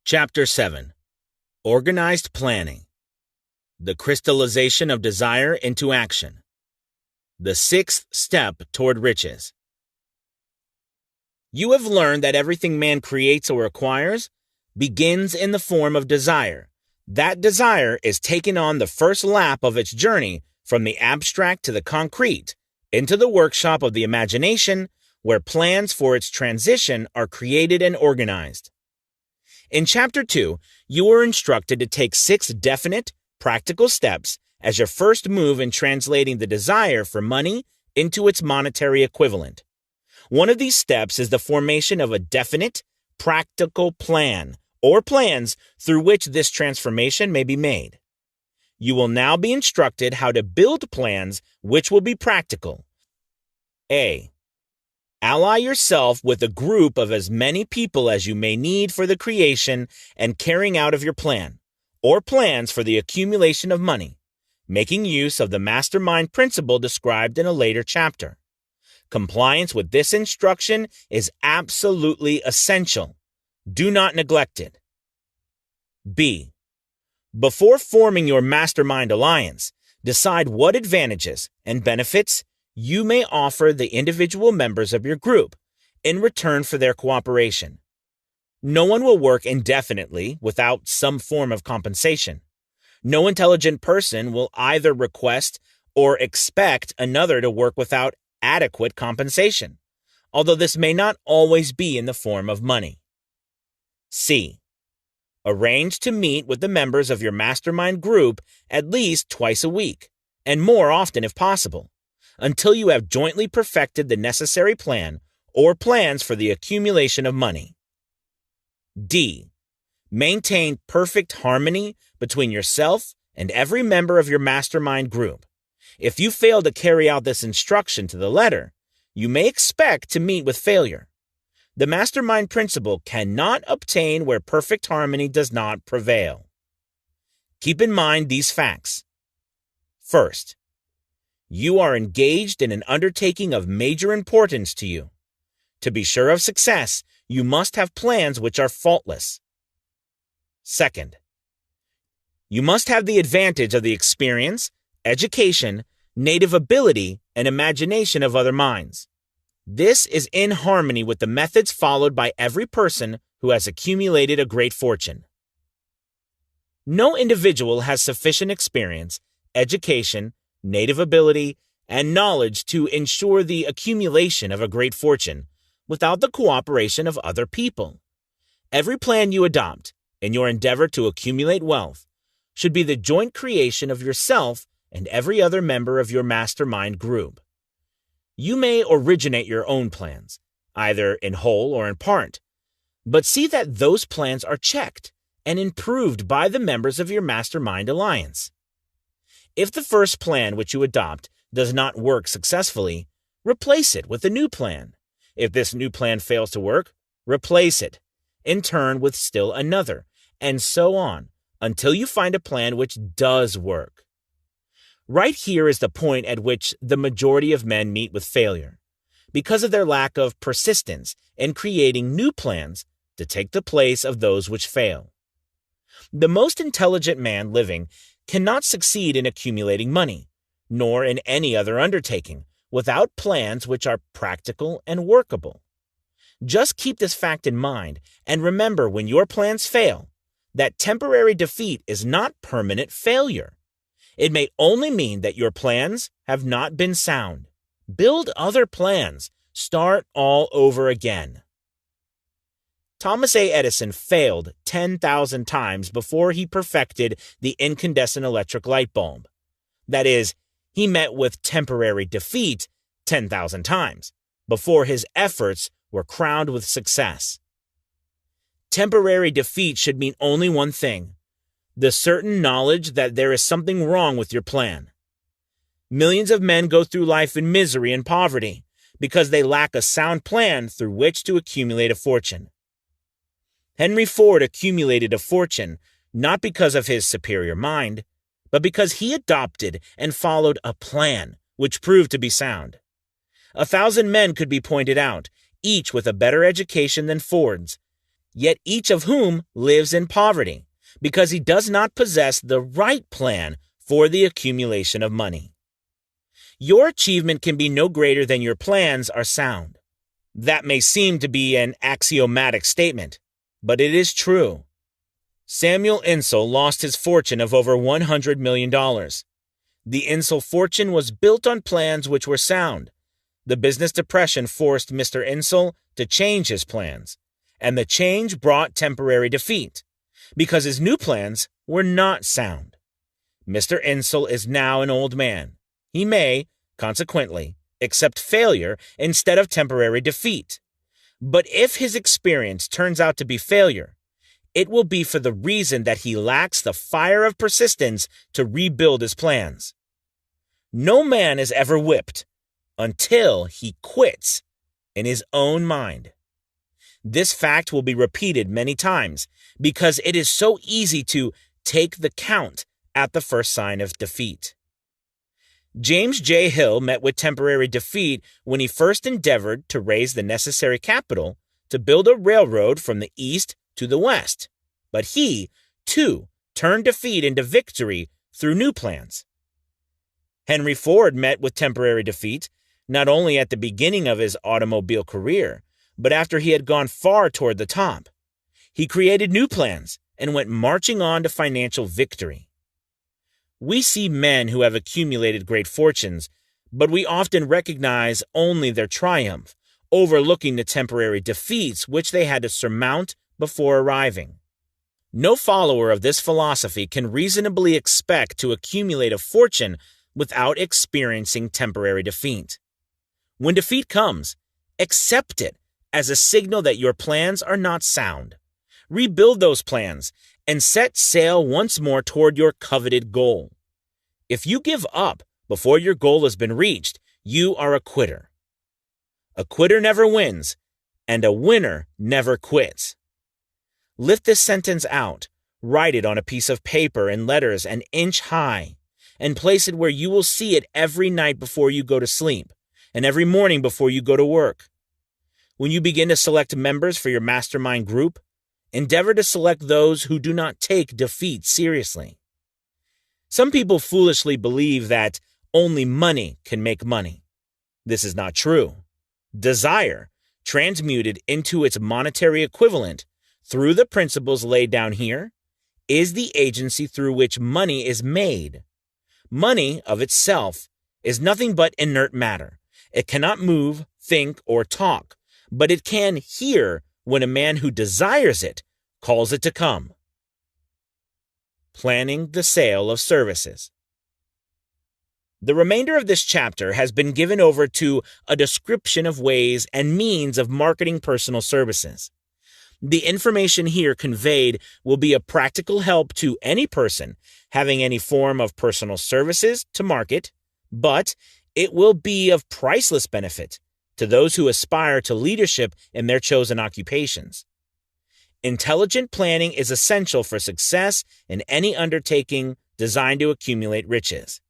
Chapter 7. Organized Planning. The Crystallization of Desire into Action. The sixth step toward riches. You have learned that everything man creates or acquires begins in the form of desire. That desire is taken on the first lap of its journey from the abstract to the concrete, into the workshop of the imagination, where plans for its transition are created and organized. In Chapter 2, you were instructed to take 6 definite, practical steps as your first move in translating the desire for money into its monetary equivalent. One of these steps is the formation of a definite, practical plan, or plans through which this transformation may be made. You will now be instructed how to build plans which will be practical. A. Ally yourself with a group of as many people as you may need for the creation and carrying out of your plan, or plans for the accumulation of money, making use of the mastermind principle described in a later chapter. Compliance with this instruction is absolutely essential. Do not neglect it. B. Before forming your mastermind alliance, decide what advantages and benefits you may offer the individual members of your group in return for their cooperation. No one will work indefinitely without some form of compensation. No intelligent person will either request or expect another to work without adequate compensation, although this may not always be in the form of money. C. Arrange to meet with the members of your mastermind group at least twice a week, and more often if possible, until you have jointly perfected the necessary plan or plans for the accumulation of money. D. Maintain perfect harmony between yourself and every member of your mastermind group. If you fail to carry out this instruction to the letter, you may expect to meet with failure. The mastermind principle cannot obtain where perfect harmony does not prevail. Keep in mind these facts. First, you are engaged in an undertaking of major importance to you. To be sure of success, you must have plans which are faultless. Second, you must have the advantage of the experience, education, native ability, and imagination of other minds. This is in harmony with the methods followed by every person who has accumulated a great fortune. No individual has sufficient experience, education, native ability, and knowledge to ensure the accumulation of a great fortune without the cooperation of other people. Every plan you adopt in your endeavor to accumulate wealth should be the joint creation of yourself and every other member of your mastermind group. You may originate your own plans, either in whole or in part, but see that those plans are checked and improved by the members of your mastermind alliance. If the first plan which you adopt does not work successfully, replace it with a new plan. If this new plan fails to work, replace it, in turn with still another, and so on, until you find a plan which does work. Right here is the point at which the majority of men meet with failure, because of their lack of persistence in creating new plans to take the place of those which fail. The most intelligent man living cannot succeed in accumulating money, nor in any other undertaking, without plans which are practical and workable. Just keep this fact in mind, and remember when your plans fail, that temporary defeat is not permanent failure. It may only mean that your plans have not been sound. Build other plans. Start all over again. Thomas A. Edison failed 10,000 times before he perfected the incandescent electric light bulb. That is, he met with temporary defeat 10,000 times before his efforts were crowned with success. Temporary defeat should mean only one thing: the certain knowledge that there is something wrong with your plan. Millions of men go through life in misery and poverty because they lack a sound plan through which to accumulate a fortune. Henry Ford accumulated a fortune not because of his superior mind, but because he adopted and followed a plan which proved to be sound. 1,000 men could be pointed out, each with a better education than Ford's, yet each of whom lives in poverty, because he does not possess the right plan for the accumulation of money. Your achievement can be no greater than your plans are sound. That may seem to be an axiomatic statement, but it is true. Samuel Insull lost his fortune of over $100 million. The Insull fortune was built on plans which were sound. The business depression forced Mr. Insull to change his plans, and the change brought temporary defeat, because his new plans were not sound. Mr. Insull is now an old man. He may, consequently, accept failure instead of temporary defeat. But if his experience turns out to be failure, it will be for the reason that he lacks the fire of persistence to rebuild his plans. No man is ever whipped until he quits in his own mind. This fact will be repeated many times because it is so easy to take the count at the first sign of defeat. James J. Hill met with temporary defeat when he first endeavored to raise the necessary capital to build a railroad from the east to the west. But he, too, turned defeat into victory through new plans. Henry Ford met with temporary defeat, not only at the beginning of his automobile career, but after he had gone far toward the top. He created new plans and went marching on to financial victory. We see men who have accumulated great fortunes, but we often recognize only their triumph, overlooking the temporary defeats which they had to surmount before arriving. No follower of this philosophy can reasonably expect to accumulate a fortune without experiencing temporary defeat. When defeat comes, accept it as a signal that your plans are not sound. Rebuild those plans and set sail once more toward your coveted goal. If you give up before your goal has been reached, you are a quitter. A quitter never wins, and a winner never quits. Lift this sentence out, write it on a piece of paper in letters an inch high, and place it where you will see it every night before you go to sleep, and every morning before you go to work. When you begin to select members for your mastermind group, endeavor to select those who do not take defeat seriously. Some people foolishly believe that only money can make money. This is not true. Desire, transmuted into its monetary equivalent through the principles laid down here, is the agency through which money is made. Money, of itself, is nothing but inert matter. It cannot move, think, or talk, but it can hear when a man who desires it calls it to come. Planning the sale of services. The remainder of this chapter has been given over to a description of ways and means of marketing personal services. The information here conveyed will be a practical help to any person having any form of personal services to market, but it will be of priceless benefit to those who aspire to leadership in their chosen occupations. Intelligent planning is essential for success in any undertaking designed to accumulate riches.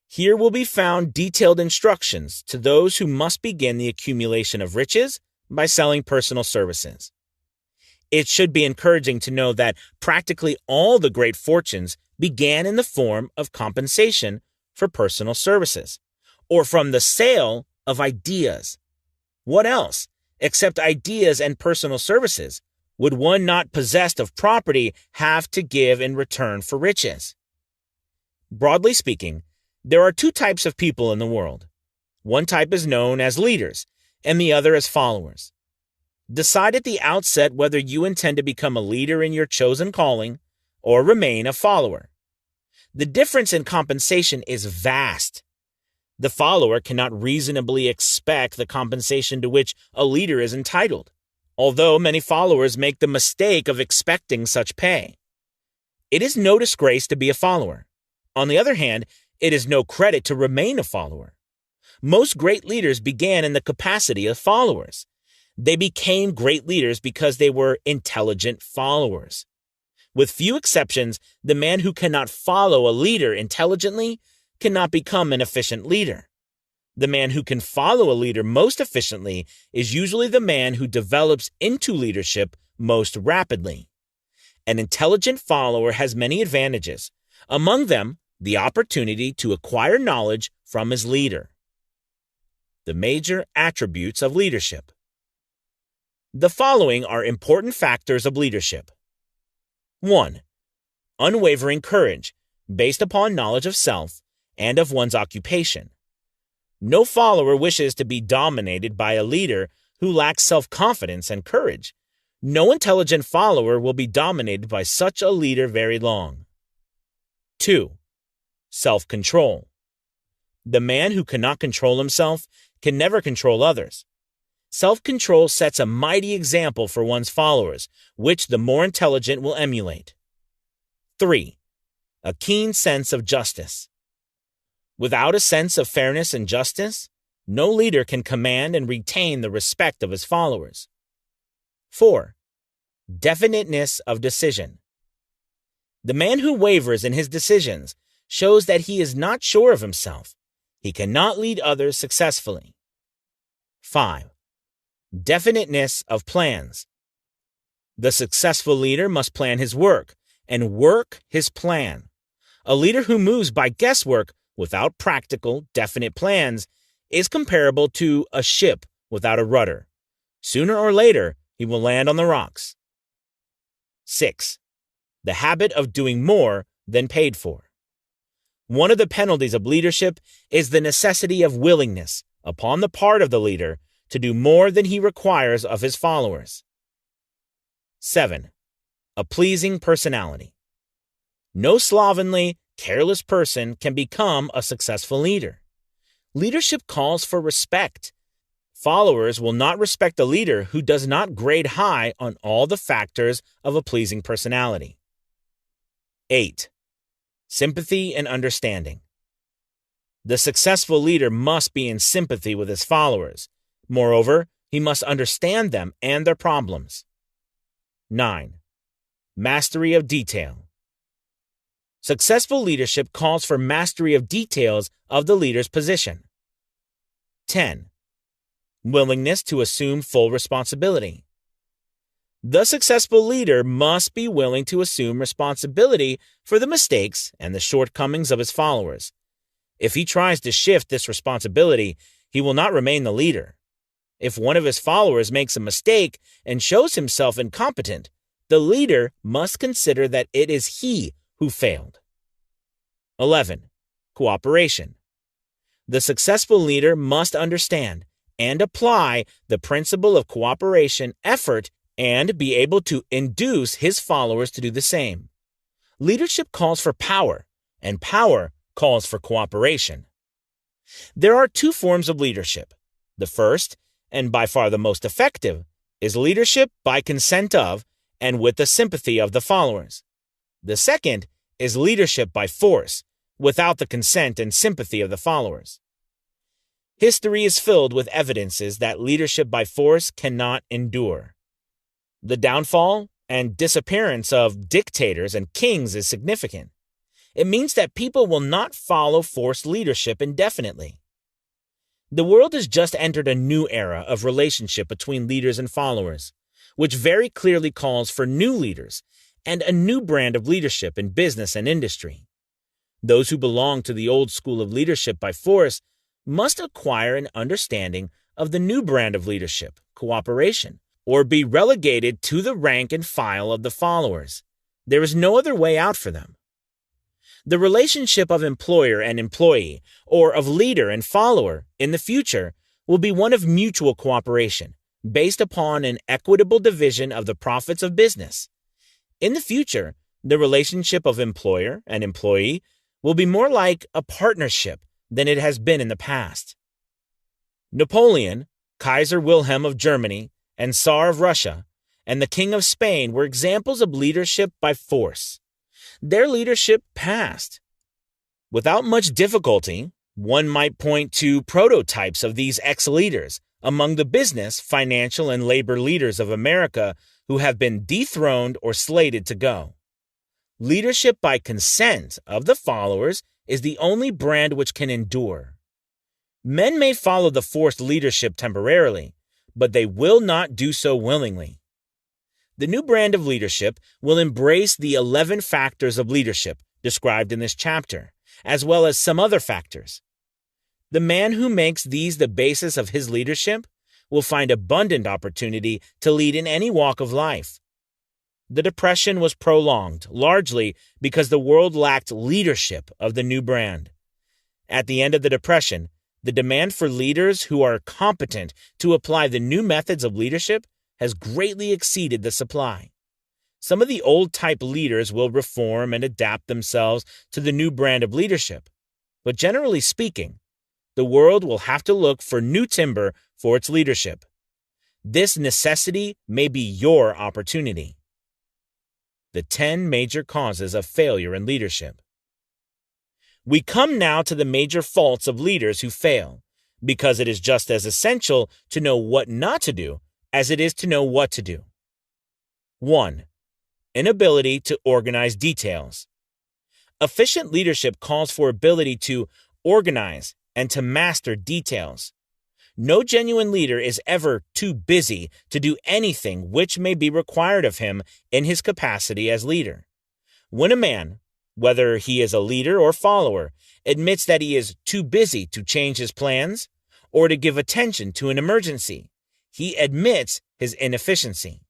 Here will be found detailed instructions to those who must begin the accumulation of riches by selling personal services. It should be encouraging to know that practically all the great fortunes began in the form of compensation for personal services, or from the sale of ideas. What else, except ideas and personal services, would one not possessed of property have to give in return for riches? Broadly speaking, there are two types of people in the world. One type is known as leaders, and the other as followers. Decide at the outset whether you intend to become a leader in your chosen calling or remain a follower. The difference in compensation is vast. The follower cannot reasonably expect the compensation to which a leader is entitled, although many followers make the mistake of expecting such pay. It is no disgrace to be a follower. On the other hand, it is no credit to remain a follower. Most great leaders began in the capacity of followers. They became great leaders because they were intelligent followers. With few exceptions, the man who cannot follow a leader intelligently cannot become an efficient leader. The man who can follow a leader most efficiently is usually the man who develops into leadership most rapidly. An intelligent follower has many advantages, among them the opportunity to acquire knowledge from his leader. The major attributes of leadership. The following are important factors of leadership. 1. Unwavering courage, based upon knowledge of self and of one's occupation. No follower wishes to be dominated by a leader who lacks self-confidence and courage. No intelligent follower will be dominated by such a leader very long. 2. Self-control. The man who cannot control himself can never control others. Self-control sets a mighty example for one's followers, which the more intelligent will emulate. 3. A keen sense of justice. Without a sense of fairness and justice, no leader can command and retain the respect of his followers. 4. Definiteness of decision. The man who wavers in his decisions shows that he is not sure of himself. He cannot lead others successfully. 5. Definiteness of plans. The successful leader must plan his work and work his plan. A leader who moves by guesswork without practical, definite plans is comparable to a ship without a rudder. Sooner or later, he will land on the rocks. 6. The habit of doing more than paid for. One of the penalties of leadership is the necessity of willingness upon the part of the leader to do more than he requires of his followers. 7. A pleasing personality. No slovenly, careless person can become a successful leader. Leadership calls for respect. Followers will not respect a leader who does not grade high on all the factors of a pleasing personality. 8. Sympathy and understanding. The successful leader must be in sympathy with his followers. Moreover, he must understand them and their problems. 9. Mastery of detail. Successful leadership calls for mastery of details of the leader's position. 10. Willingness to assume full responsibility. The successful leader must be willing to assume responsibility for the mistakes and the shortcomings of his followers. If he tries to shift this responsibility, he will not remain the leader. If one of his followers makes a mistake and shows himself incompetent, the leader must consider that it is he who failed. 11. Cooperation. The successful leader must understand and apply the principle of cooperation, effort, and be able to induce his followers to do the same. Leadership calls for power, and power calls for cooperation. There are two forms of leadership. The first, and by far the most effective, is leadership by consent of and with the sympathy of the followers. The second is leadership by force, without the consent and sympathy of the followers. History is filled with evidences that leadership by force cannot endure. The downfall and disappearance of dictators and kings is significant. It means that people will not follow forced leadership indefinitely. The world has just entered a new era of relationship between leaders and followers, which very clearly calls for new leaders and a new brand of leadership in business and industry. Those who belong to the old school of leadership by force must acquire an understanding of the new brand of leadership, cooperation, or be relegated to the rank and file of the followers. There is no other way out for them. The relationship of employer and employee, or of leader and follower, in the future will be one of mutual cooperation, based upon an equitable division of the profits of business. In the future, the relationship of employer and employee will be more like a partnership than it has been in the past. Napoleon, Kaiser Wilhelm of Germany, and Tsar of Russia, and the King of Spain were examples of leadership by force. Their leadership passed. Without much difficulty, one might point to prototypes of these ex-leaders among the business, financial, and labor leaders of America who have been dethroned or slated to go. Leadership by consent of the followers is the only brand which can endure. Men may follow the forced leadership temporarily, but they will not do so willingly. The new brand of leadership will embrace the 11 factors of leadership described in this chapter, as well as some other factors. The man who makes these the basis of his leadership will find abundant opportunity to lead in any walk of life. The Depression was prolonged, largely because the world lacked leadership of the new brand. At the end of the Depression, the demand for leaders who are competent to apply the new methods of leadership has greatly exceeded the supply. Some of the old-type leaders will reform and adapt themselves to the new brand of leadership, but generally speaking, the world will have to look for new timber for its leadership. This necessity may be your opportunity. The 10 major causes of failure in leadership. We come now to the major faults of leaders who fail, because it is just as essential to know what not to do as it is to know what to do. 1. Inability to organize details. Efficient leadership calls for ability to organize and to master details. No genuine leader is ever too busy to do anything which may be required of him in his capacity as leader. When a man, whether he is a leader or follower, admits that he is too busy to change his plans or to give attention to an emergency, he admits his inefficiency.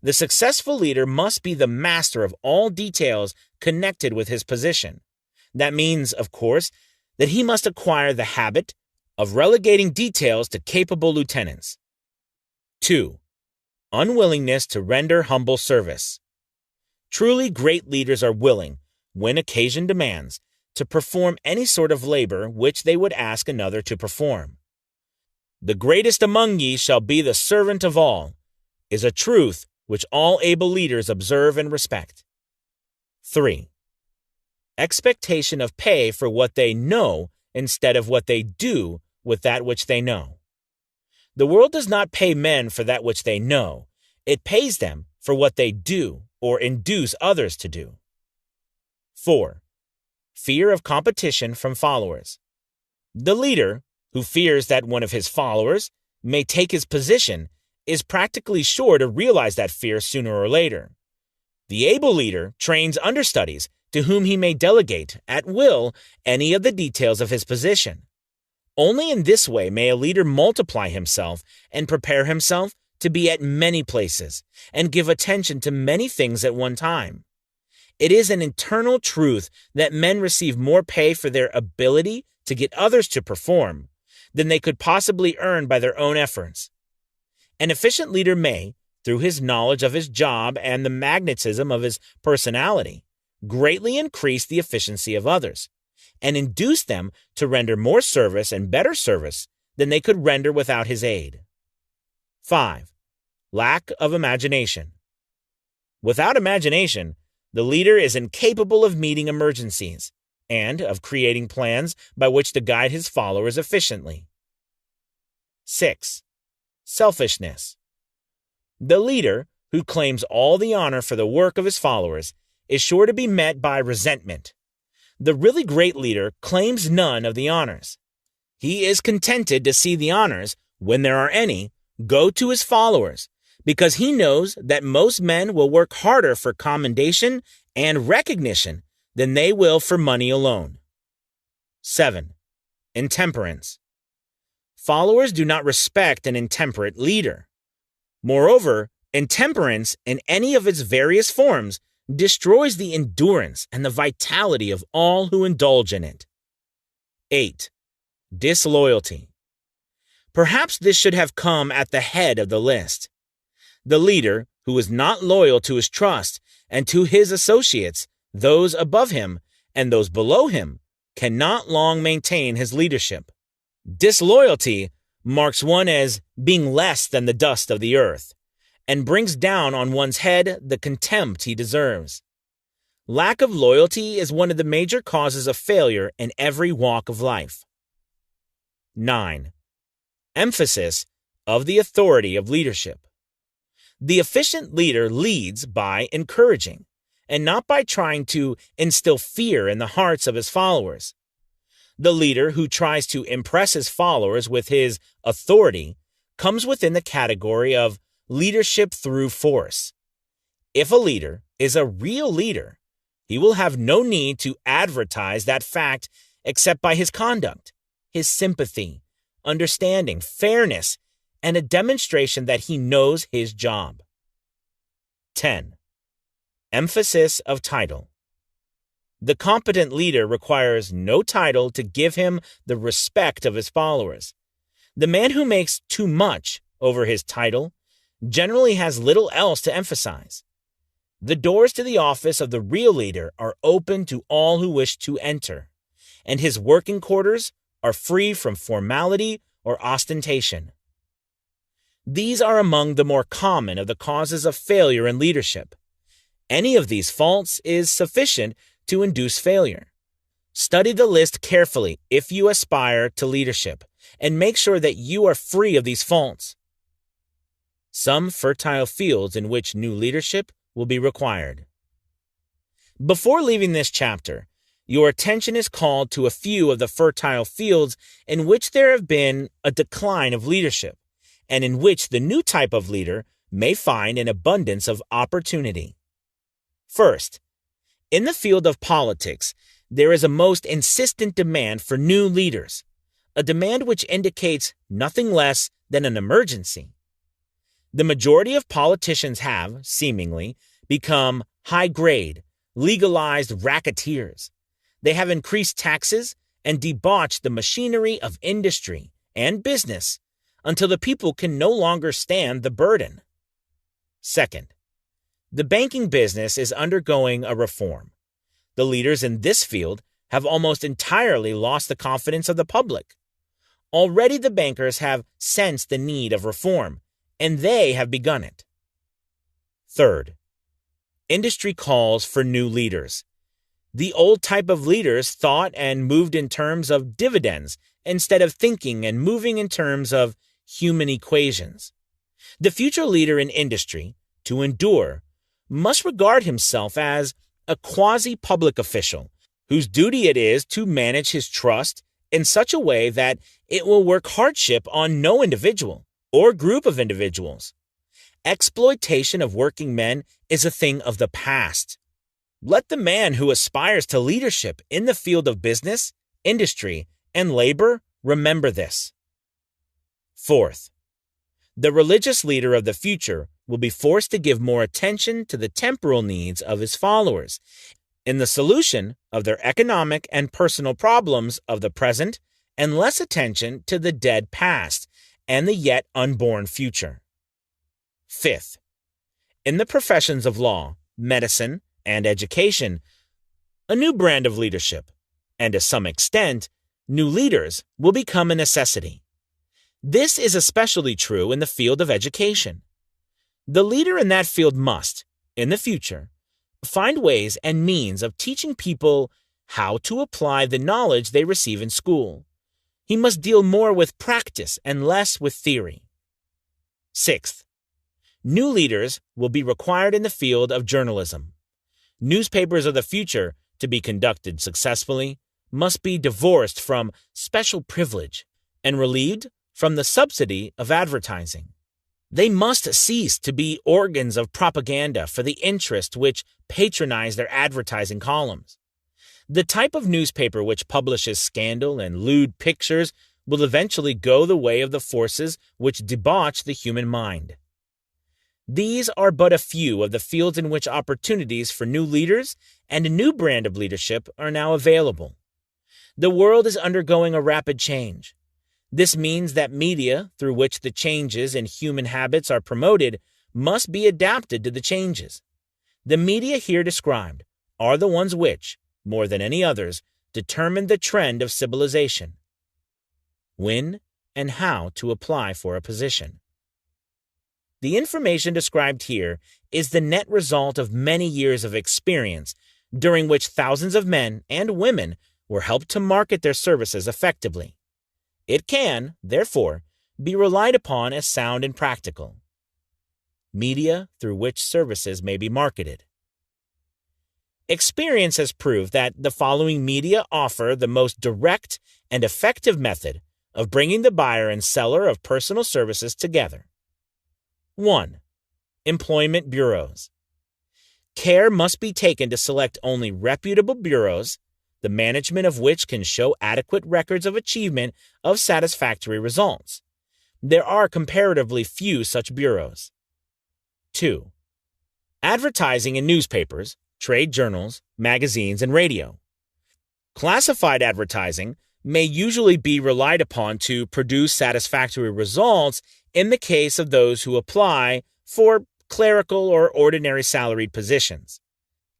The successful leader must be the master of all details connected with his position. That means, of course, that he must acquire the habit of relegating details to capable lieutenants. 2. Unwillingness to render humble service. Truly great leaders are willing, when occasion demands, to perform any sort of labor which they would ask another to perform. The greatest among ye shall be the servant of all, is a truth which all able leaders observe and respect. 3. Expectation of pay for what they know instead of what they do with that which they know. The world does not pay men for that which they know. It pays them for what they do or induce others to do. 4. Fear of competition from followers. The leader, who fears that one of his followers may take his position, is practically sure to realize that fear sooner or later. The able leader trains understudies to whom he may delegate, at will, any of the details of his position. Only in this way may a leader multiply himself and prepare himself to be at many places and give attention to many things at one time. It is an internal truth that men receive more pay for their ability to get others to perform than they could possibly earn by their own efforts. An efficient leader may, through his knowledge of his job and the magnetism of his personality, greatly increase the efficiency of others and induce them to render more service and better service than they could render without his aid. 5. Lack of imagination. Without imagination, the leader is incapable of meeting emergencies and of creating plans by which to guide his followers efficiently. 6. Selfishness. The leader, who claims all the honor for the work of his followers, is sure to be met by resentment. The really great leader claims none of the honors. He is contented to see the honors, when there are any, go to his followers, because he knows that most men will work harder for commendation and recognition than they will for money alone. 7. Intemperance. Followers do not respect an intemperate leader. Moreover, intemperance in any of its various forms destroys the endurance and the vitality of all who indulge in it. 8. Disloyalty. Perhaps this should have come at the head of the list. The leader, who is not loyal to his trust and to his associates, those above him and those below him, cannot long maintain his leadership. Disloyalty marks one as being less than the dust of the earth, and brings down on one's head the contempt he deserves. Lack of loyalty is one of the major causes of failure in every walk of life. 9. Emphasis of the authority of leadership. The efficient leader leads by encouraging, and not by trying to instill fear in the hearts of his followers. The leader who tries to impress his followers with his authority comes within the category of leadership through force, If a leader is a real leader, he will have no need to advertise that fact except by his conduct, his sympathy, understanding, fairness, and a demonstration that he knows his job. 10. Emphasis of title. The competent leader requires no title to give him the respect of his followers. The man who makes too much over his title generally has little else to emphasize. The doors to the office of the real leader are open to all who wish to enter, and his working quarters are free from formality or ostentation. These are among the more common of the causes of failure in leadership. Any of these faults is sufficient to induce failure. Study the list carefully if you aspire to leadership, and make sure that you are free of these faults. Some fertile fields in which new leadership will be required. Before leaving this chapter, your attention is called to a few of the fertile fields in which there have been a decline of leadership, and in which the new type of leader may find an abundance of opportunity. First, in the field of politics, there is a most insistent demand for new leaders, a demand which indicates nothing less than an emergency. The majority of politicians have, seemingly, become high-grade, legalized racketeers. They have increased taxes and debauched the machinery of industry and business until the people can no longer stand the burden. Second, the banking business is undergoing a reform. The leaders in this field have almost entirely lost the confidence of the public. Already the bankers have sensed the need of reform, and they have begun it. Third, industry calls for new leaders. The old type of leaders thought and moved in terms of dividends instead of thinking and moving in terms of human equations. The future leader in industry, to endure, must regard himself as a quasi-public official whose duty it is to manage his trust in such a way that it will work hardship on no individual or group of individuals. Exploitation of working men is a thing of the past. Let the man who aspires to leadership in the field of business, industry, and labor remember this. Fourth, the religious leader of the future will be forced to give more attention to the temporal needs of his followers in the solution of their economic and personal problems of the present, and less attention to the dead past and the yet unborn future. Fifth, in the professions of law, medicine, and education, a new brand of leadership, and to some extent, new leaders, will become a necessity. This is especially true in the field of education. The leader in that field must, in the future, find ways and means of teaching people how to apply the knowledge they receive in school. He must deal more with practice and less with theory. Sixth, new leaders will be required in the field of journalism. Newspapers of the future, to be conducted successfully, must be divorced from special privilege and relieved from the subsidy of advertising. They must cease to be organs of propaganda for the interest which patronize their advertising columns. The type of newspaper which publishes scandal and lewd pictures will eventually go the way of the forces which debauch the human mind. These are but a few of the fields in which opportunities for new leaders and a new brand of leadership are now available. The world is undergoing a rapid change. This means that media through which the changes in human habits are promoted must be adapted to the changes. The media here described are the ones which, more than any others, determine the trend of civilization. When and how to apply for a position. The information described here is the net result of many years of experience, during which thousands of men and women were helped to market their services effectively. It can, therefore, be relied upon as sound and practical. Media through which services may be marketed. Experience has proved that the following media offer the most direct and effective method of bringing the buyer and seller of personal services together. 1. Employment bureaus. Care must be taken to select only reputable bureaus, the management of which can show adequate records of achievement of satisfactory results. There are comparatively few such bureaus. 2. Advertising in newspapers, trade journals, magazines, and radio. Classified advertising may usually be relied upon to produce satisfactory results in the case of those who apply for clerical or ordinary salaried positions.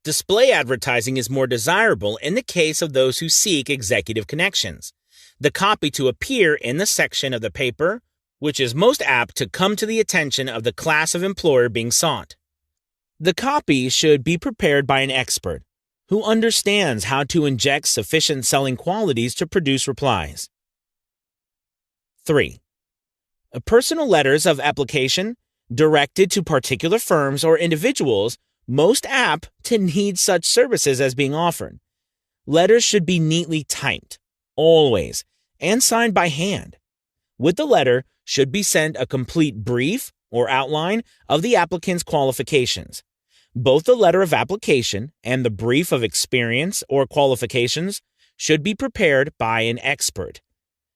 Display advertising is more desirable in the case of those who seek executive connections. The copy to appear in the section of the paper which is most apt to come to the attention of the class of employer being sought. The copy should be prepared by an expert who understands how to inject sufficient selling qualities to produce replies. 3. Personal letters of application directed to particular firms or individuals most apt to need such services as being offered. Letters should be neatly typed, always, and signed by hand. With the letter should be sent a complete brief or outline of the applicant's qualifications. Both the letter of application and the brief of experience or qualifications should be prepared by an expert.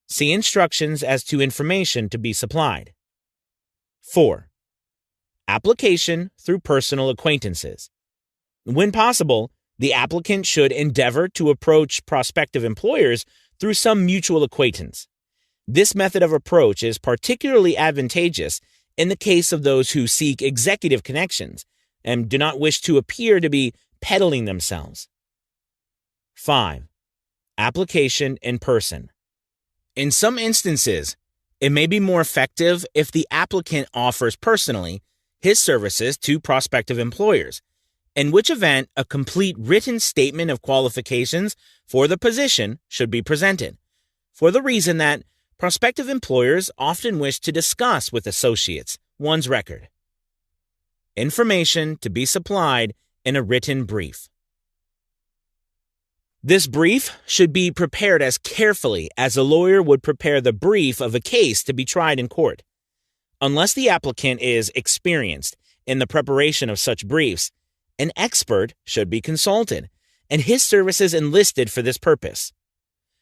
See instructions as to information to be supplied. 4. Application through personal acquaintances. When possible, the applicant should endeavor to approach prospective employers through some mutual acquaintance. This method of approach is particularly advantageous in the case of those who seek executive connections and do not wish to appear to be peddling themselves. 5. Application in person. In some instances, it may be more effective if the applicant offers personally his services to prospective employers, in which event a complete written statement of qualifications for the position should be presented, for the reason that prospective employers often wish to discuss with associates one's record. Information to be supplied in a written brief. This brief should be prepared as carefully as a lawyer would prepare the brief of a case to be tried in court. Unless the applicant is experienced in the preparation of such briefs, an expert should be consulted and his services enlisted for this purpose.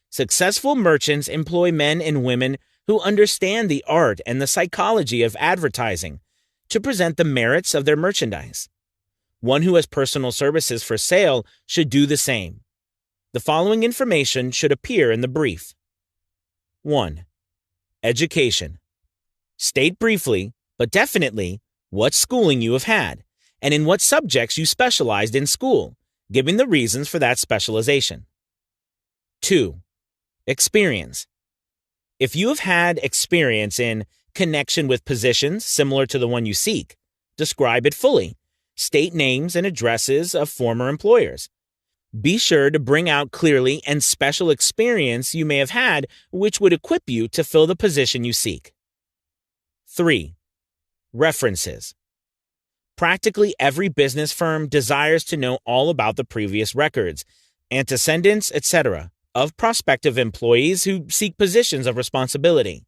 Successful merchants employ men and women who understand the art and the psychology of advertising to present the merits of their merchandise. One who has personal services for sale should do the same. The following information should appear in the brief. 1. Education. State briefly, but definitely, what schooling you have had, and in what subjects you specialized in school, giving the reasons for that specialization. 2. Experience. If you have had experience in connection with positions similar to the one you seek, describe it fully. State names and addresses of former employers. Be sure to bring out clearly and special experience you may have had which would equip you to fill the position you seek. 3. References. Practically every business firm desires to know all about the previous records, antecedents, etc. of prospective employees who seek positions of responsibility.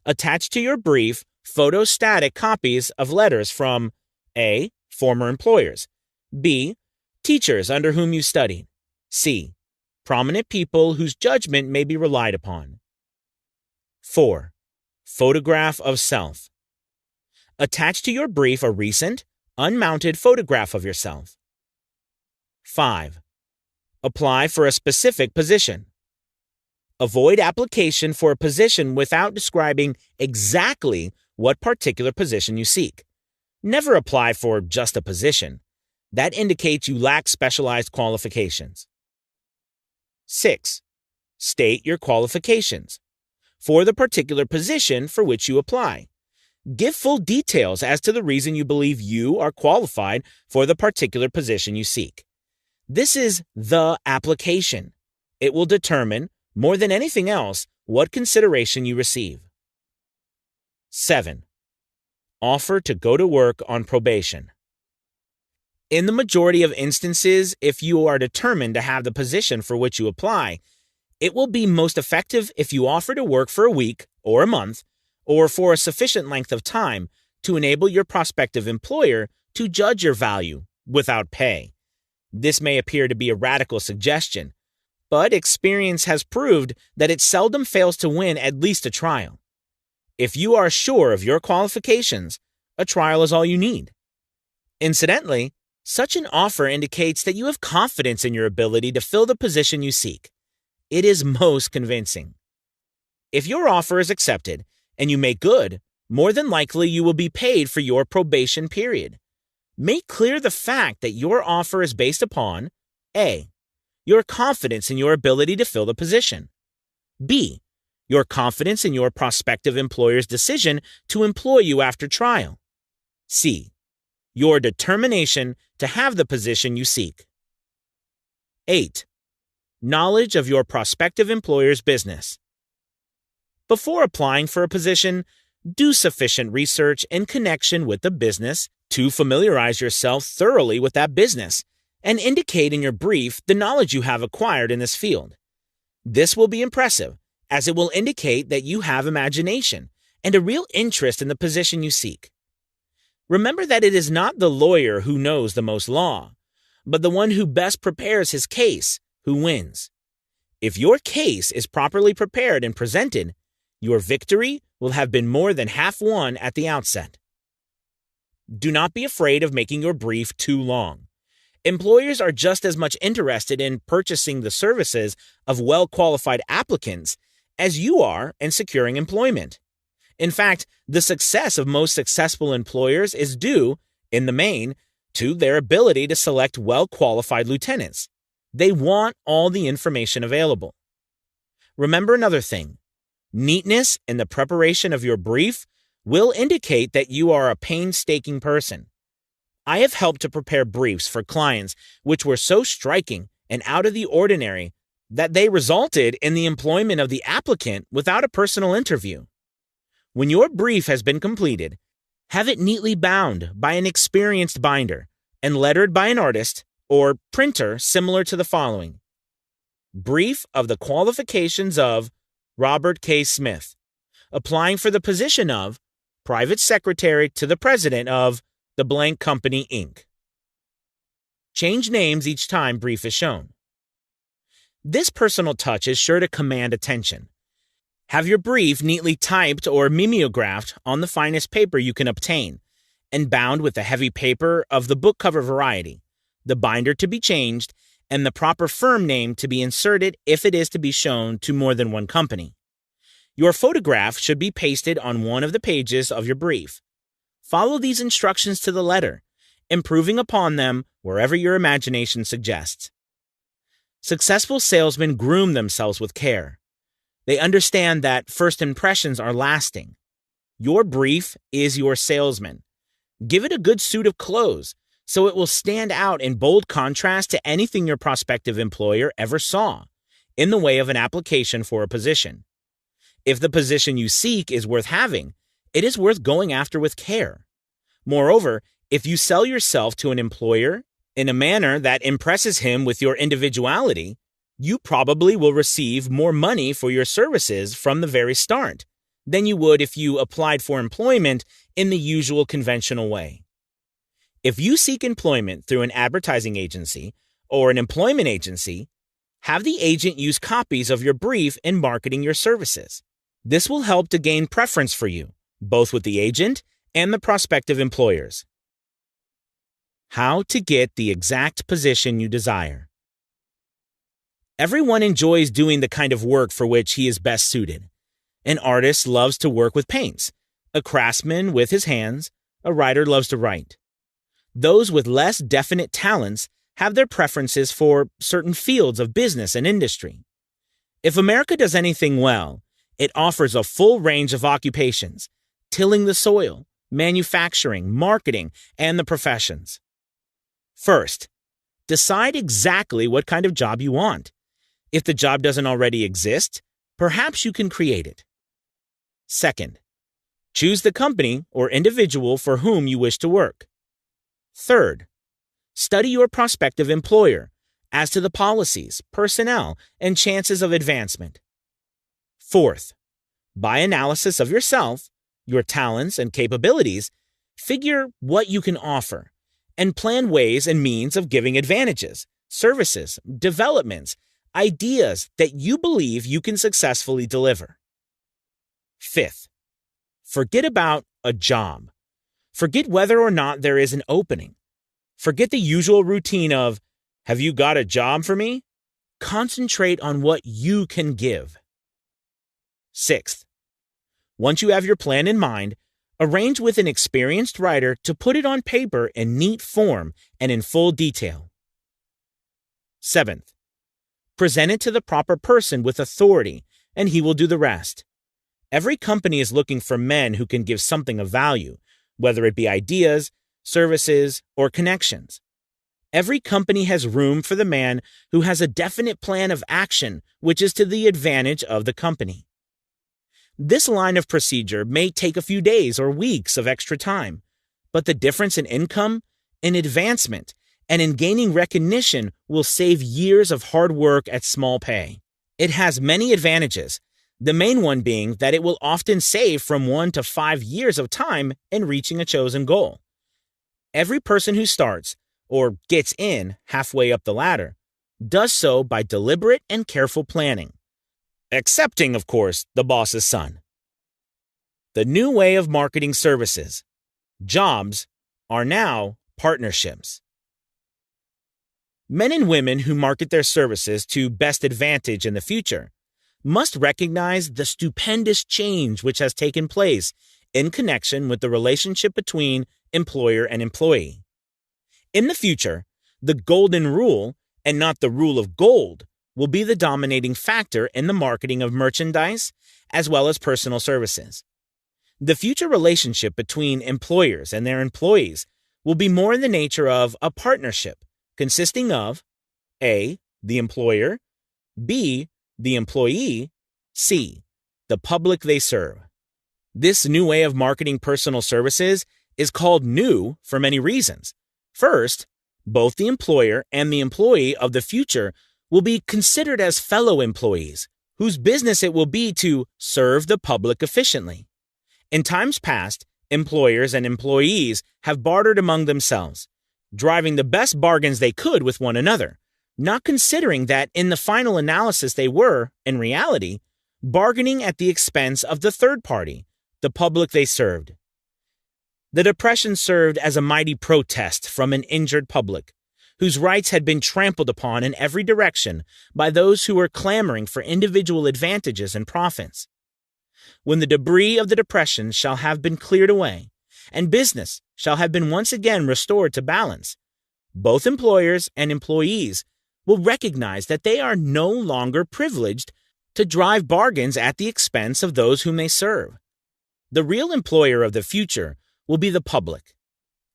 Attach to your brief photostatic copies of letters from A. Former employers, B. Teachers under whom you studied, C. Prominent people whose judgment may be relied upon. 4. Photograph of self. Attach to your brief a recent, unmounted photograph of yourself. 5. Apply for a specific position. Avoid application for a position without describing exactly what particular position you seek. Never apply for just a position. That indicates you lack specialized qualifications. 6. State your qualifications for the particular position for which you apply. Give full details as to the reason you believe you are qualified for the particular position you seek. This is the application. It will determine, more than anything else, what consideration you receive. 7. Offer to go to work on probation. In the majority of instances, if you are determined to have the position for which you apply, it will be most effective if you offer to work for a week or a month or for a sufficient length of time to enable your prospective employer to judge your value without pay. This may appear to be a radical suggestion, but experience has proved that it seldom fails to win at least a trial. If you are sure of your qualifications, a trial is all you need. Incidentally, such an offer indicates that you have confidence in your ability to fill the position you seek. It is most convincing. If your offer is accepted and you make good, more than likely you will be paid for your probation period. Make clear the fact that your offer is based upon A. Your confidence in your ability to fill the position. B. Your confidence in your prospective employer's decision to employ you after trial. C. Your determination to have the position you seek. 8. Knowledge of your prospective employer's business. Before applying for a position, do sufficient research in connection with the business to familiarize yourself thoroughly with that business and indicate in your brief the knowledge you have acquired in this field. This will be impressive, as it will indicate that you have imagination and a real interest in the position you seek. Remember that it is not the lawyer who knows the most law, but the one who best prepares his case who wins. If your case is properly prepared and presented, your victory will have been more than half won at the outset. Do not be afraid of making your brief too long. Employers are just as much interested in purchasing the services of well-qualified applicants as you are in securing employment. In fact, the success of most successful employers is due, in the main, to their ability to select well-qualified lieutenants. They want all the information available. Remember another thing. Neatness in the preparation of your brief will indicate that you are a painstaking person. I have helped to prepare briefs for clients which were so striking and out of the ordinary that they resulted in the employment of the applicant without a personal interview. When your brief has been completed, have it neatly bound by an experienced binder and lettered by an artist or printer similar to the following. Brief of the qualifications of Robert K. Smith, applying for the position of Private Secretary to the President of the Blank Company, Inc. Change names each time brief is shown. This personal touch is sure to command attention. Have your brief neatly typed or mimeographed on the finest paper you can obtain, and bound with the heavy paper of the book cover variety, the binder to be changed, and the proper firm name to be inserted if it is to be shown to more than one company. Your photograph should be pasted on one of the pages of your brief. Follow these instructions to the letter, improving upon them wherever your imagination suggests. Successful salesmen groom themselves with care. They understand that first impressions are lasting. Your brief is your salesman. Give it a good suit of clothes so it will stand out in bold contrast to anything your prospective employer ever saw in the way of an application for a position. If the position you seek is worth having, it is worth going after with care. Moreover, if you sell yourself to an employer in a manner that impresses him with your individuality, you probably will receive more money for your services from the very start than you would if you applied for employment in the usual conventional way. If you seek employment through an advertising agency or an employment agency, have the agent use copies of your brief in marketing your services. This will help to gain preference for you, both with the agent and the prospective employers. How to get the exact position you desire. Everyone enjoys doing the kind of work for which he is best suited. An artist loves to work with paints, a craftsman with his hands, a writer loves to write. Those with less definite talents have their preferences for certain fields of business and industry. If America does anything well, it offers a full range of occupations, tilling the soil, manufacturing, marketing, and the professions. First, decide exactly what kind of job you want. If the job doesn't already exist, perhaps you can create it. Second, choose the company or individual for whom you wish to work. Third, study your prospective employer as to the policies, personnel, and chances of advancement. Fourth, by analysis of yourself, your talents and capabilities, figure what you can offer and plan ways and means of giving advantages, services, developments, ideas that you believe you can successfully deliver. Fifth, forget about a job. Forget whether or not there is an opening. Forget the usual routine of, have you got a job for me? Concentrate on what you can give. Sixth, once you have your plan in mind, arrange with an experienced writer to put it on paper in neat form and in full detail. Seventh, present it to the proper person with authority, and he will do the rest. Every company is looking for men who can give something of value, whether it be ideas, services, or connections. Every company has room for the man who has a definite plan of action, which is to the advantage of the company. This line of procedure may take a few days or weeks of extra time, but the difference in income, in advancement, and in gaining recognition will save years of hard work at small pay. It has many advantages, the main one being that it will often save from 1 to 5 years of time in reaching a chosen goal. Every person who starts, or gets in halfway up the ladder, does so by deliberate and careful planning. Excepting, of course, the boss's son. The new way of marketing services. Jobs are now partnerships. Men and women who market their services to best advantage in the future must recognize the stupendous change which has taken place in connection with the relationship between employer and employee. In the future, the golden rule, and not the rule of gold, will be the dominating factor in the marketing of merchandise as well as personal services. The future relationship between employers and their employees will be more in the nature of a partnership consisting of A, the employer, B, the employee, C, the public they serve. This new way of marketing personal services is called new for many reasons. First, both the employer and the employee of the future will be considered as fellow employees, whose business it will be to serve the public efficiently. In times past, employers and employees have bartered among themselves, driving the best bargains they could with one another, not considering that in the final analysis they were, in reality, bargaining at the expense of the third party, the public they served. The Depression served as a mighty protest from an injured public, whose rights had been trampled upon in every direction by those who were clamoring for individual advantages and profits. When the debris of the Depression shall have been cleared away, and business shall have been once again restored to balance, both employers and employees will recognize that they are no longer privileged to drive bargains at the expense of those whom they serve. The real employer of the future will be the public.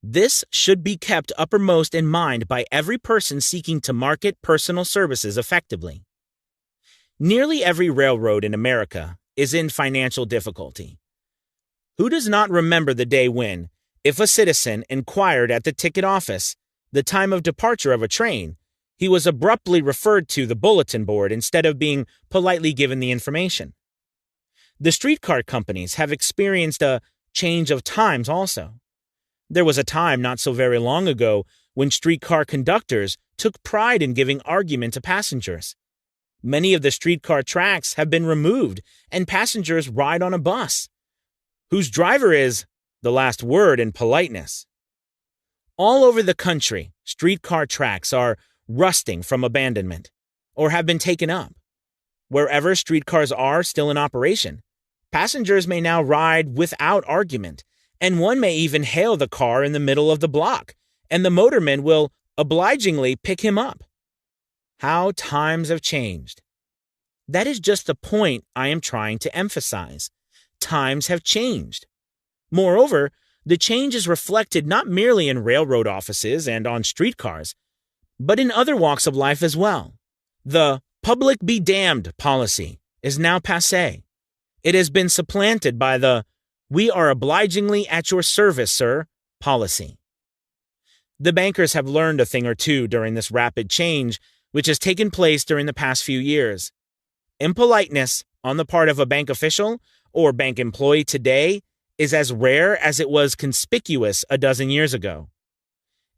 This should be kept uppermost in mind by every person seeking to market personal services effectively. Nearly every railroad in America is in financial difficulty. Who does not remember the day when, if a citizen inquired at the ticket office the time of departure of a train, he was abruptly referred to the bulletin board instead of being politely given the information? The streetcar companies have experienced a change of times also. There was a time not so very long ago when streetcar conductors took pride in giving argument to passengers. Many of the streetcar tracks have been removed and passengers ride on a bus, whose driver is the last word in politeness. All over the country, streetcar tracks are rusting from abandonment or have been taken up. Wherever streetcars are still in operation, passengers may now ride without argument, and one may even hail the car in the middle of the block, and the motorman will obligingly pick him up. How times have changed. That is just the point I am trying to emphasize. Times have changed. Moreover, the change is reflected not merely in railroad offices and on streetcars, but in other walks of life as well. The public be damned policy is now passé. It has been supplanted by the "we are obligingly at your service, sir" policy. The bankers have learned a thing or two during this rapid change which has taken place during the past few years. Impoliteness on the part of a bank official or bank employee today is as rare as it was conspicuous a dozen years ago.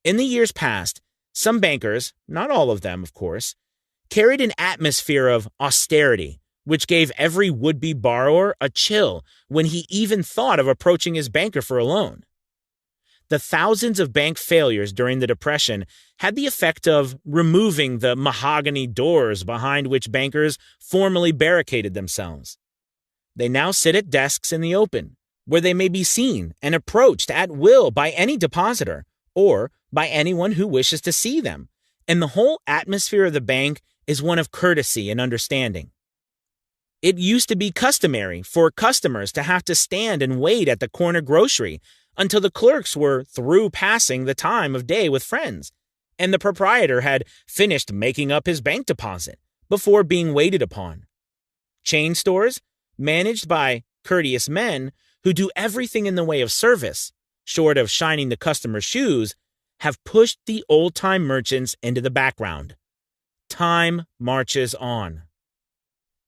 In the years past, some bankers, not all of them, of course, carried an atmosphere of austerity, which gave every would-be borrower a chill when he even thought of approaching his banker for a loan. The thousands of bank failures during the Depression had the effect of removing the mahogany doors behind which bankers formerly barricaded themselves. They now sit at desks in the open, where they may be seen and approached at will by any depositor or by anyone who wishes to see them, and the whole atmosphere of the bank is one of courtesy and understanding. It used to be customary for customers to have to stand and wait at the corner grocery until the clerks were through passing the time of day with friends, and the proprietor had finished making up his bank deposit before being waited upon. Chain stores, managed by courteous men who do everything in the way of service, short of shining the customer's shoes, have pushed the old-time merchants into the background. Time marches on.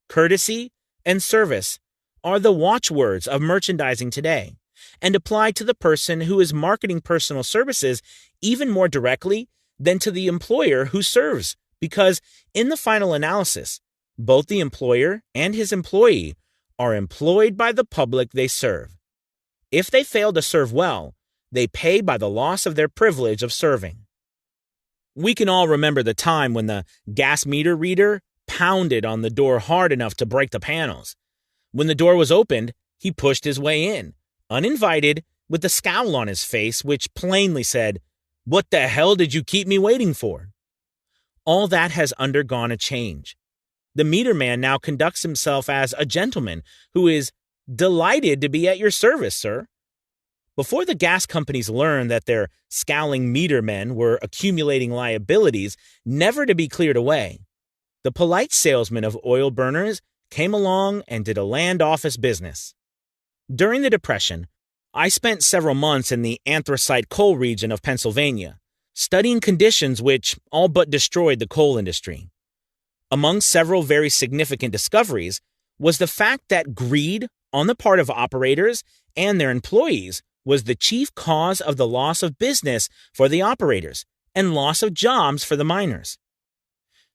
Courtesy and service are the watchwords of merchandising today, and apply to the person who is marketing personal services even more directly than to the employer who serves, because in the final analysis, both the employer and his employee are employed by the public they serve. If they fail to serve well, they pay by the loss of their privilege of serving. We can all remember the time when the gas meter reader pounded on the door hard enough to break the panels. When the door was opened, he pushed his way in, uninvited, with a scowl on his face which plainly said, "What the hell did you keep me waiting for?" All that has undergone a change. The meter man now conducts himself as a gentleman who is delighted to be at your service, sir. Before the gas companies learned that their scowling meter men were accumulating liabilities never to be cleared away, the polite salesman of oil burners came along and did a land office business. During the Depression, I spent several months in the anthracite coal region of Pennsylvania, studying conditions which all but destroyed the coal industry. Among several very significant discoveries was the fact that greed on the part of operators and their employees was the chief cause of the loss of business for the operators and loss of jobs for the miners.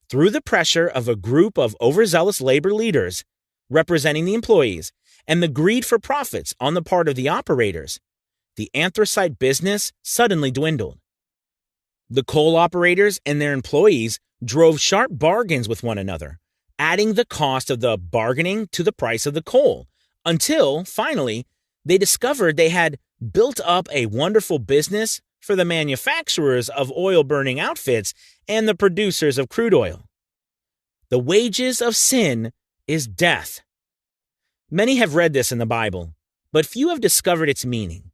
Through the pressure of a group of overzealous labor leaders representing the employees and the greed for profits on the part of the operators, the anthracite business suddenly dwindled. The coal operators and their employees drove sharp bargains with one another, adding the cost of the bargaining to the price of the coal, until, finally, they discovered they had built up a wonderful business for the manufacturers of oil-burning outfits and the producers of crude oil. The wages of sin is death. Many have read this in the Bible, but few have discovered its meaning.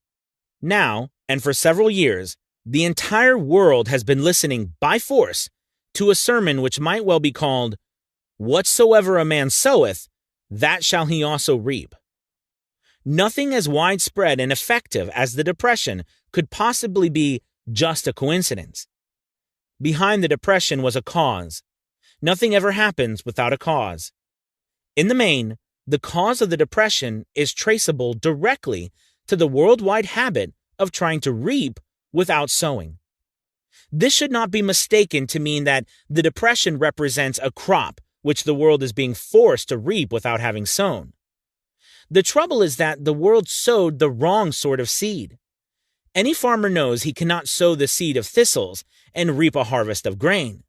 Now, and for several years, the entire world has been listening by force to a sermon which might well be called, "Whatsoever a man soweth, that shall he also reap." Nothing as widespread and effective as the Depression could possibly be just a coincidence. Behind the Depression was a cause. Nothing ever happens without a cause. In the main, the cause of the Depression is traceable directly to the worldwide habit of trying to reap without sowing. This should not be mistaken to mean that the Depression represents a crop which the world is being forced to reap without having sown. The trouble is that the world sowed the wrong sort of seed. Any farmer knows he cannot sow the seed of thistles and reap a harvest of grain.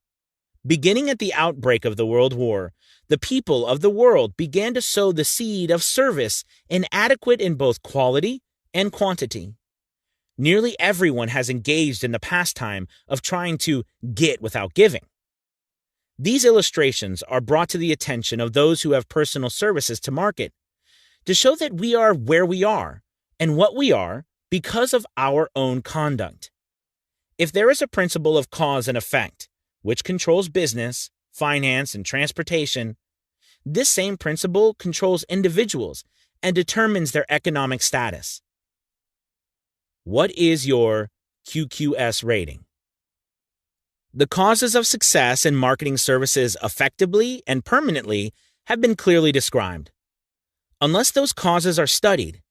Beginning at the outbreak of the World War, the people of the world began to sow the seed of service, inadequate in both quality and quantity. Nearly everyone has engaged in the pastime of trying to get without giving. These illustrations are brought to the attention of those who have personal services to market, to show that we are where we are and what we are because of our own conduct. If there is a principle of cause and effect, which controls business, finance, and transportation, this same principle controls individuals and determines their economic status. What is your QQS rating? The causes of success in marketing services effectively and permanently have been clearly described. Unless those causes are studied,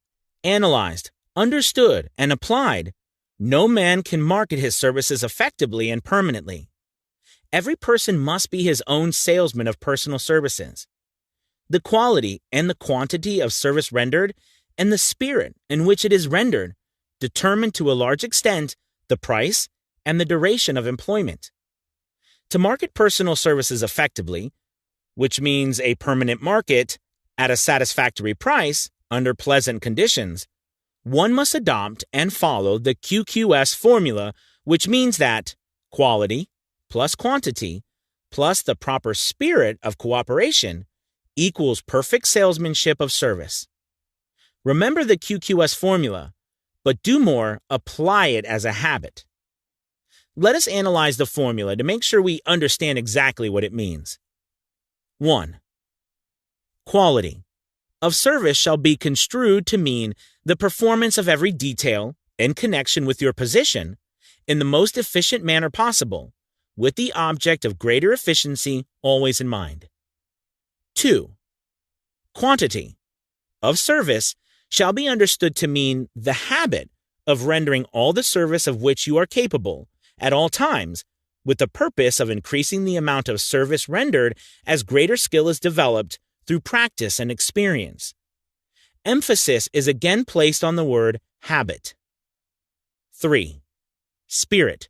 analyzed, understood, and applied, No man can market his services effectively and permanently. Every person must be his own salesman of personal services. The quality and the quantity of service rendered and the spirit in which it is rendered determine to a large extent the price and the duration of employment. To market personal services effectively, which means a permanent market at a satisfactory price under pleasant conditions, one must adopt and follow the QQS formula, which means that quality plus quantity plus the proper spirit of cooperation equals perfect salesmanship of service. Remember the QQS formula, but do more, apply it as a habit. Let us analyze the formula to make sure we understand exactly what it means. 1. Quality of service shall be construed to mean the performance of every detail in connection with your position in the most efficient manner possible, with the object of greater efficiency always in mind. 2. Quantity of service shall be understood to mean the habit of rendering all the service of which you are capable at all times, with the purpose of increasing the amount of service rendered as greater skill is developed through practice and experience. Emphasis is again placed on the word habit. 3. Spirit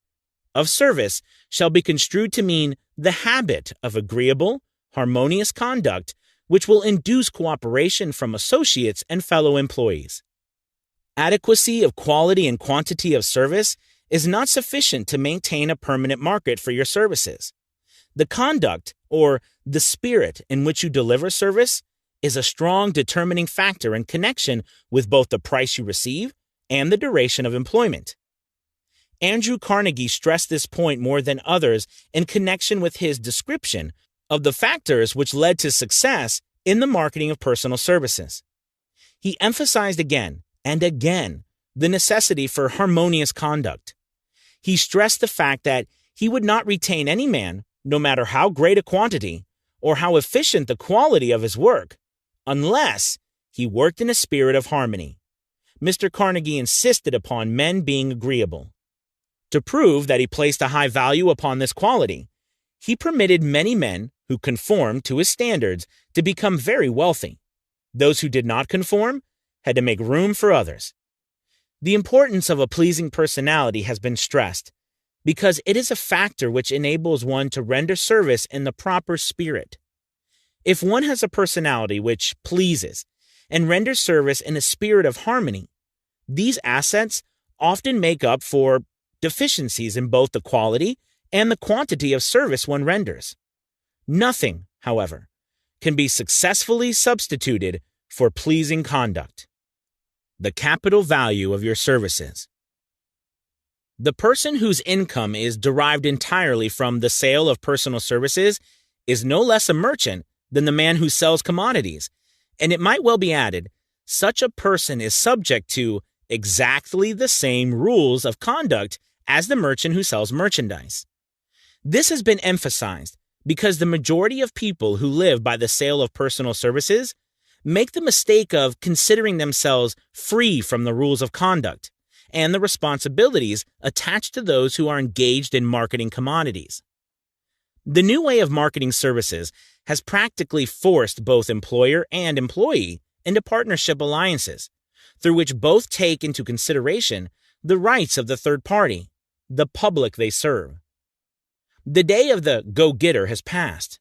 of service shall be construed to mean the habit of agreeable, harmonious conduct which will induce cooperation from associates and fellow employees. Adequacy of quality and quantity of service is not sufficient to maintain a permanent market for your services. The conduct, or the spirit in which you deliver service, is a strong determining factor in connection with both the price you receive and the duration of employment. Andrew Carnegie stressed this point more than others in connection with his description of the factors which led to success in the marketing of personal services. He emphasized again and again the necessity for harmonious conduct. He stressed the fact that he would not retain any man, no matter how great a quantity or how efficient the quality of his work, unless he worked in a spirit of harmony. Mr. Carnegie insisted upon men being agreeable. To prove that he placed a high value upon this quality, he permitted many men who conformed to his standards to become very wealthy. Those who did not conform had to make room for others. The importance of a pleasing personality has been stressed because it is a factor which enables one to render service in the proper spirit. If one has a personality which pleases and renders service in a spirit of harmony, these assets often make up for deficiencies in both the quality and the quantity of service one renders. Nothing, however, can be successfully substituted for pleasing conduct. The capital value of your services. The person whose income is derived entirely from the sale of personal services is no less a merchant than the man who sells commodities, and it might well be added, such a person is subject to exactly the same rules of conduct as the merchant who sells merchandise. This has been emphasized because the majority of people who live by the sale of personal services make the mistake of considering themselves free from the rules of conduct and the responsibilities attached to those who are engaged in marketing commodities. The new way of marketing services has practically forced both employer and employee into partnership alliances, through which both take into consideration the rights of the third party, the public they serve. The day of the go-getter has passed.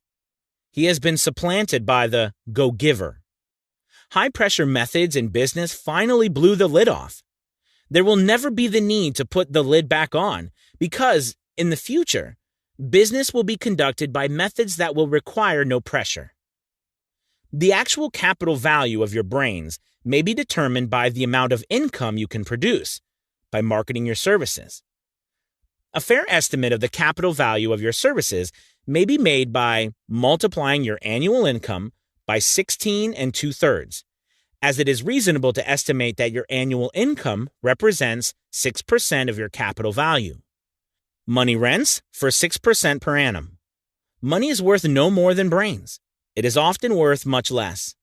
He has been supplanted by the go-giver. High-pressure methods in business finally blew the lid off. There will never be the need to put the lid back on because, in the future, business will be conducted by methods that will require no pressure. The actual capital value of your brains may be determined by the amount of income you can produce by marketing your services. A fair estimate of the capital value of your services may be made by multiplying your annual income by 16 2/3, as it is reasonable to estimate that your annual income represents 6% of your capital value. Money rents for 6% per annum. Money is worth no more than brains. It is often worth much less.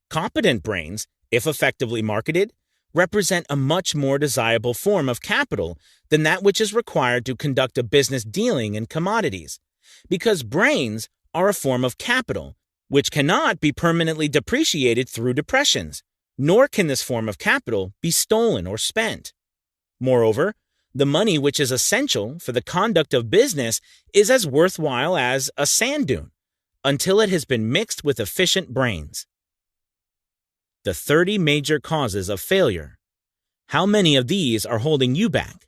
Competent brains, if effectively marketed, represent a much more desirable form of capital than that which is required to conduct a business dealing in commodities, because brains are a form of capital which cannot be permanently depreciated through depressions, nor can this form of capital be stolen or spent. Moreover, the money which is essential for the conduct of business is as worthwhile as a sand dune, until it has been mixed with efficient brains. The 30 major causes of failure. How many of these are holding you back?